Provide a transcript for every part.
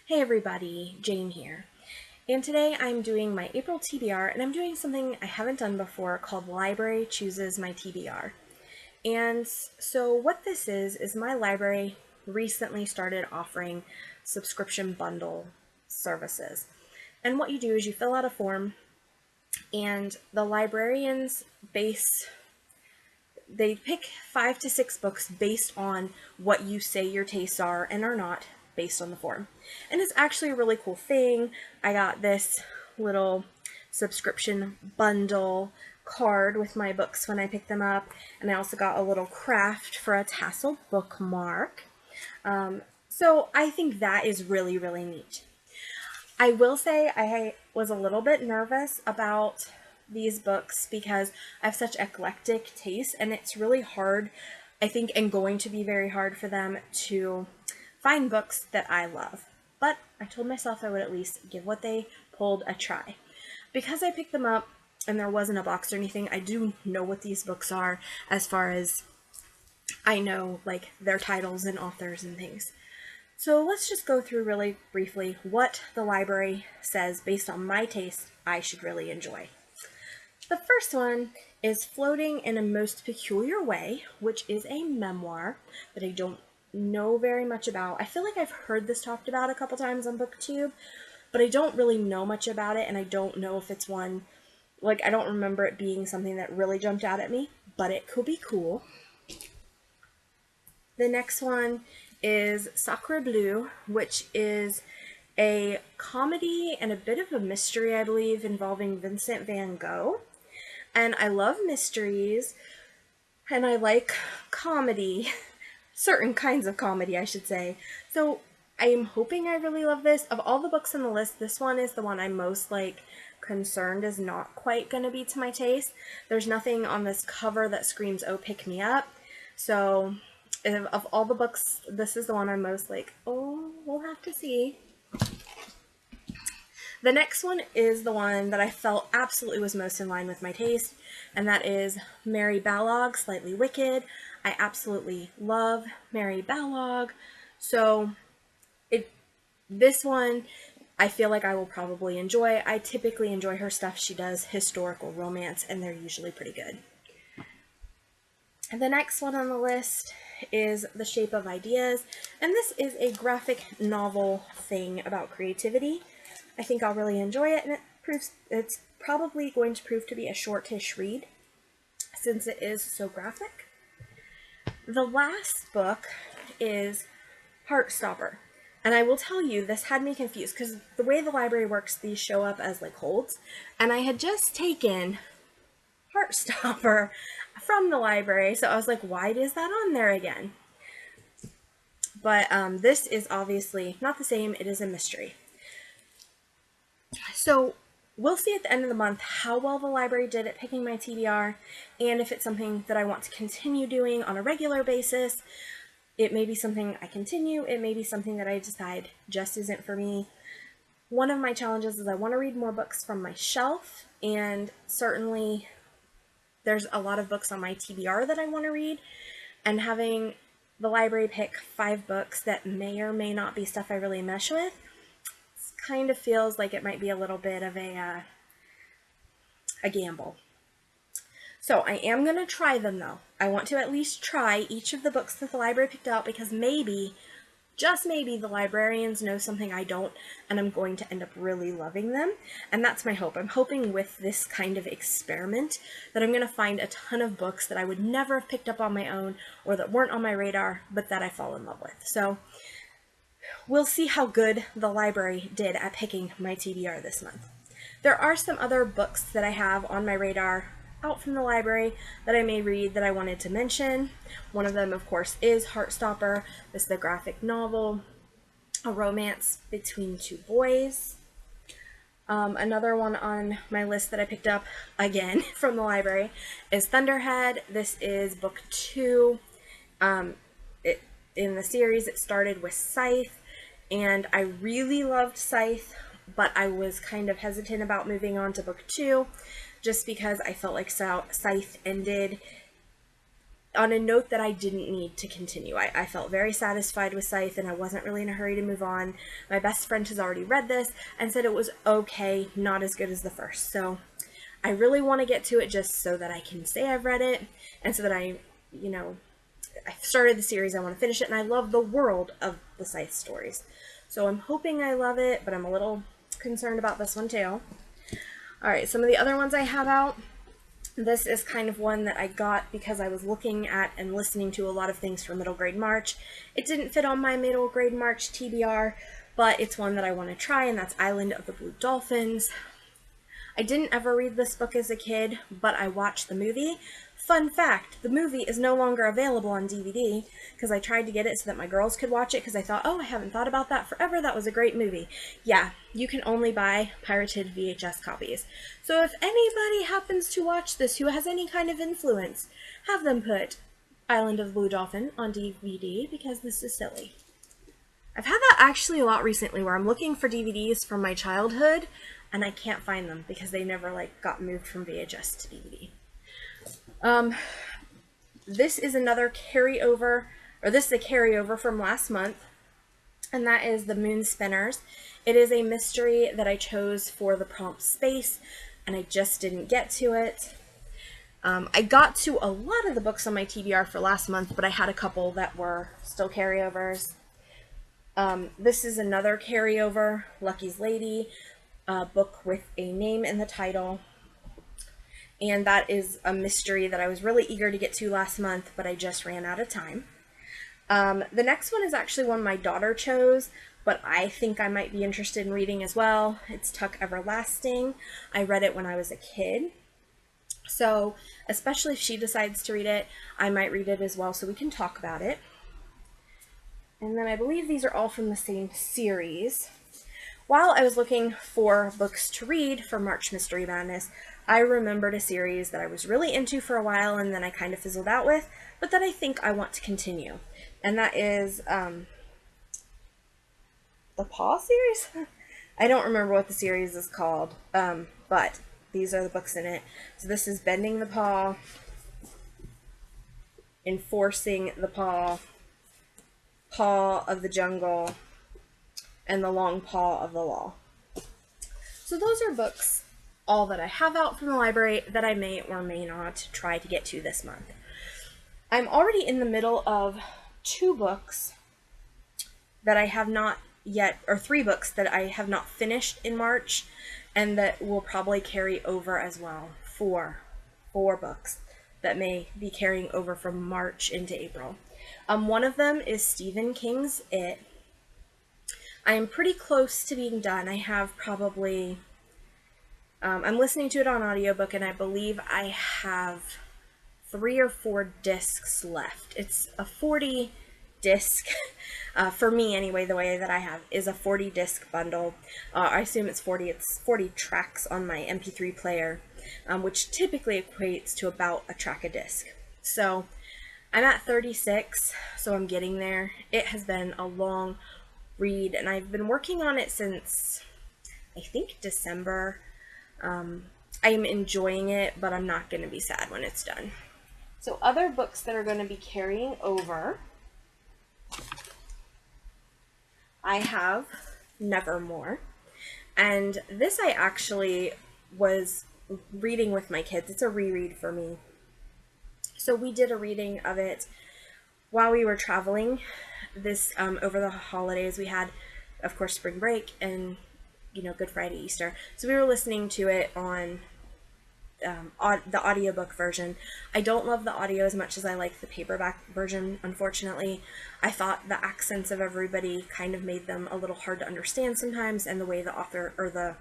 Hey everybody, Jane here. And today I'm doing my April TBR and I'm doing something I haven't done before called Library Chooses My TBR. And so what this is my library recently started offering subscription bundle services. And what you do is you fill out a form and the librarians they pick 5 to 6 books based on what you say your tastes are and are not based on the form. And it's actually a really cool thing. I got this little subscription bundle card with my books when I picked them up, and I also got a little craft for a tassel bookmark. So I think that is really, really neat. I will say I was a little bit nervous about these books because I have such eclectic taste, and it's really hard, I think, and going to be very hard for them to find books that I love. But I told myself I would at least give what they pulled a try. Because I picked them up and there wasn't a box or anything, I do know what these books are as far as I know, like, their titles and authors and things. So let's just go through really briefly what the library says based on my taste I should really enjoy. The first one is Floating in a Most Peculiar Way, which is a memoir that I don't know very much about. I feel like I've heard this talked about a couple times on BookTube, but I don't really know much about it, and I don't know if it's one, like, I don't remember it being something that really jumped out at me, but it could be cool. The next one is Sakura Blue, which is a comedy and a bit of a mystery, I believe, involving Vincent van Gogh. And I love mysteries, and I like comedy, certain kinds of comedy, I should say. So I am hoping I really love this. Of all the books on the list, this one is the one I'm most, concerned is not quite going to be to my taste. There's nothing on this cover that screams, oh, pick me up. So of all the books, this is the one I'm most oh, we'll have to see. The next one is the one that I felt absolutely was most in line with my taste, and that is Mary Balog, Slightly Wicked. I absolutely love Mary Balog, so this one I feel like I will probably enjoy. I typically enjoy her stuff. She does historical romance, and they're usually pretty good. The next one on the list is The Shape of Ideas, and this is a graphic novel thing about creativity. I think I'll really enjoy it, and it's probably going to prove to be a shortish read since it is so graphic. The last book is Heartstopper, and I will tell you, this had me confused because the way the library works, these show up as holds, and I had just taken Heartstopper from the library, so I was like, why is that on there again? But this is obviously not the same. It is a mystery. So we'll see at the end of the month how well the library did at picking my TBR, and if it's something that I want to continue doing on a regular basis. It may be something I continue, it may be something that I decide just isn't for me. One of my challenges is I want to read more books from my shelf, and certainly there's a lot of books on my TBR that I want to read, and having the library pick 5 books that may or may not be stuff I really mesh with kind of feels like it might be a little bit of a gamble. So I am going to try them, though. I want to at least try each of the books that the library picked out, because maybe, just maybe, the librarians know something I don't, and I'm going to end up really loving them. And that's my hope. I'm hoping with this kind of experiment that I'm going to find a ton of books that I would never have picked up on my own, or that weren't on my radar, but that I fall in love with. So we'll see how good the library did at picking my TBR this month. There are some other books that I have on my radar out from the library that I may read that I wanted to mention. One of them, of course, is Heartstopper. This is a graphic novel, a romance between 2 boys. Another one on my list that I picked up, again, from the library is Thunderhead. This is book 2. In the series, it started with Scythe, and I really loved Scythe, but I was kind of hesitant about moving on to book 2 just because I felt like Scythe ended on a note that I didn't need to continue. I felt very satisfied with Scythe, and I wasn't really in a hurry to move on. My best friend has already read this and said it was okay, not as good as the first. So I really want to get to it just so that I can say I've read it, and so that I started the series, I want to finish it, and I love the world of the Scythe stories. So I'm hoping I love it, but I'm a little concerned about this one too. Alright, some of the other ones I have out. This is kind of one that I got because I was looking at and listening to a lot of things for middle grade March. It didn't fit on my middle grade March TBR, but it's one that I want to try, and that's Island of the Blue Dolphins. I didn't ever read this book as a kid, but I watched the movie. Fun fact, the movie is no longer available on DVD because I tried to get it so that my girls could watch it because I thought, oh, I haven't thought about that forever. That was a great movie. Yeah, you can only buy pirated VHS copies. So if anybody happens to watch this who has any kind of influence, have them put Island of the Blue Dolphin on DVD because this is silly. I've had that actually a lot recently where I'm looking for DVDs from my childhood and I can't find them because they never got moved from VHS to DVD. This is another carryover, or this is a carryover from last month, and that is The Moon Spinners. It is a mystery that I chose for the prompt space, and I just didn't get to it. I got to a lot of the books on my TBR for last month, but I had a couple that were still carryovers. This is another carryover, Lucky's Lady, a book with a name in the title. And that is a mystery that I was really eager to get to last month, but I just ran out of time. The next one is actually one my daughter chose, but I think I might be interested in reading as well. It's Tuck Everlasting. I read it when I was a kid. So, especially if she decides to read it, I might read it as well so we can talk about it. And then I believe these are all from the same series. While I was looking for books to read for March Mystery Madness, I remembered a series that I was really into for a while and then I kind of fizzled out with, but that I think I want to continue. And that is the Paw Series? I don't remember what the series is called, but these are the books in it. So this is Bending the Paw, Enforcing the Paw, Paw of the Jungle, and The Long Paw of the Law. So those are books, all that I have out from the library that I may or may not try to get to this month. I'm already in the middle of 2 books that I have not yet, or 3 books that I have not finished in March, and that will probably carry over as well. 4 books that may be carrying over from March into April. One of them is Stephen King's It. I am pretty close to being done. I have probably, I'm listening to it on audiobook, and I believe I have 3 or 4 discs left. It's a 40 disc, for me anyway, the way that I have is a 40 disc bundle. I assume it's 40 tracks on my MP3 player, which typically equates to about a track a disc. So I'm at 36, so I'm getting there. It has been a long read, and I've been working on it since, I think, December. I am enjoying it, but I'm not going to be sad when it's done. So other books that are going to be carrying over, I have Nevermore, and this I actually was reading with my kids. It's a reread for me. So we did a reading of it while we were traveling this over the holidays. We had, of course, spring break and Good Friday, Easter. So we were listening to it on the audiobook version. I don't love the audio as much as I like the paperback version, unfortunately. I thought the accents of everybody kind of made them a little hard to understand sometimes, and the way the author or the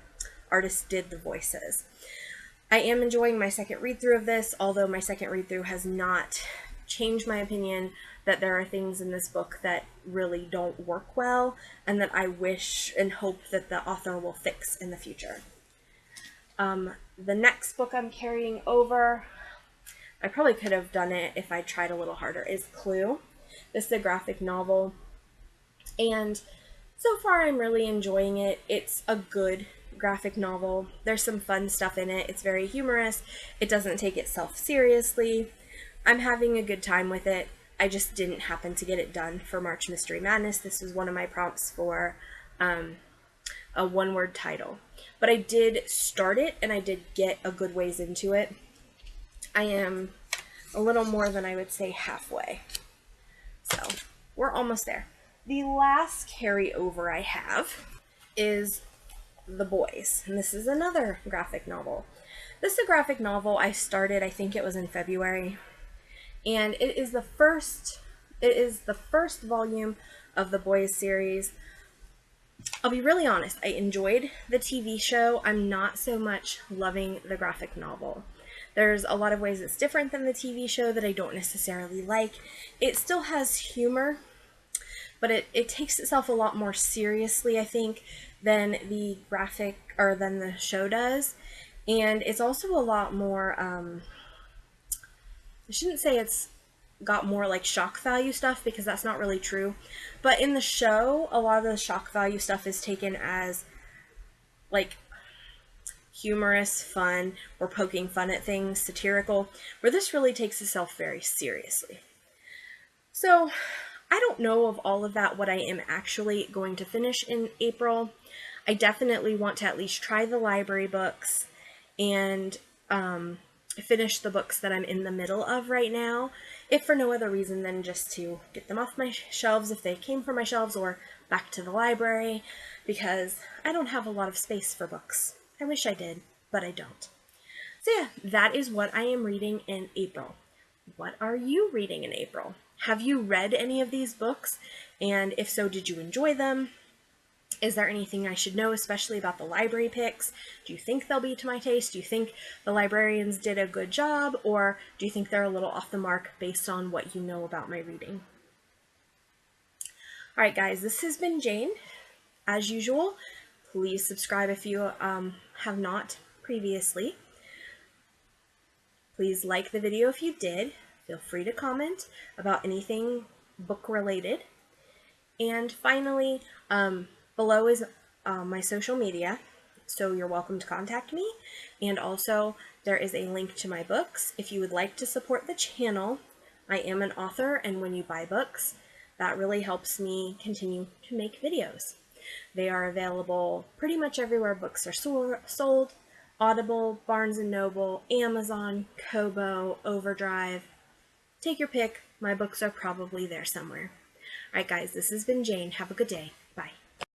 artist did the voices. I am enjoying my second read-through of this, although my second read-through has not changed my opinion that there are things in this book that really don't work well, and that I wish and hope that the author will fix in the future. The next book I'm carrying over, I probably could have done it if I tried a little harder, is Clue. This is a graphic novel, and so far I'm really enjoying it. It's a good graphic novel. There's some fun stuff in it. It's very humorous. It doesn't take itself seriously. I'm having a good time with it. I just didn't happen to get it done for March Mystery Madness. This was one of my prompts for a one-word title. But I did start it, and I did get a good ways into it. I am a little more than I would say halfway. So we're almost there. The last carryover I have is The Boys, and this is another graphic novel. This is a graphic novel I started, I think it was in February, and it is the first volume of the Boys series. I'll be really honest, I enjoyed the TV show. I'm not so much loving the graphic novel. There's a lot of ways it's different than the TV show that I don't necessarily like. It still has humor, but it takes itself a lot more seriously, I think, than the graphic or than the show does. And it's also a lot more, I shouldn't say it's got more like shock value stuff, because that's not really true. But in the show, a lot of the shock value stuff is taken as like humorous, fun, or poking fun at things, satirical, where this really takes itself very seriously. So I don't know of all of that what I am actually going to finish in April. I definitely want to at least try the library books and finish the books that I'm in the middle of right now, if for no other reason than just to get them off my shelves if they came from my shelves, or back to the library, because I don't have a lot of space for books. I wish I did, but I don't. So yeah, that is what I am reading in April. What are you reading in April? Have you read any of these books? And if so, did you enjoy them? Is there anything I should know, especially about the library picks? Do you think they'll be to my taste? Do you think the librarians did a good job? Or do you think they're a little off the mark based on what you know about my reading? Alright guys, this has been Jane. As usual, please subscribe if you have not previously. Please like the video if you did. Feel free to comment about anything book related. And finally, below is my social media, so you're welcome to contact me. And also, there is a link to my books. If you would like to support the channel, I am an author, and when you buy books, that really helps me continue to make videos. They are available pretty much everywhere books are sold. Audible, Barnes & Noble, Amazon, Kobo, Overdrive. Take your pick. My books are probably there somewhere. Alright guys, this has been Jane. Have a good day.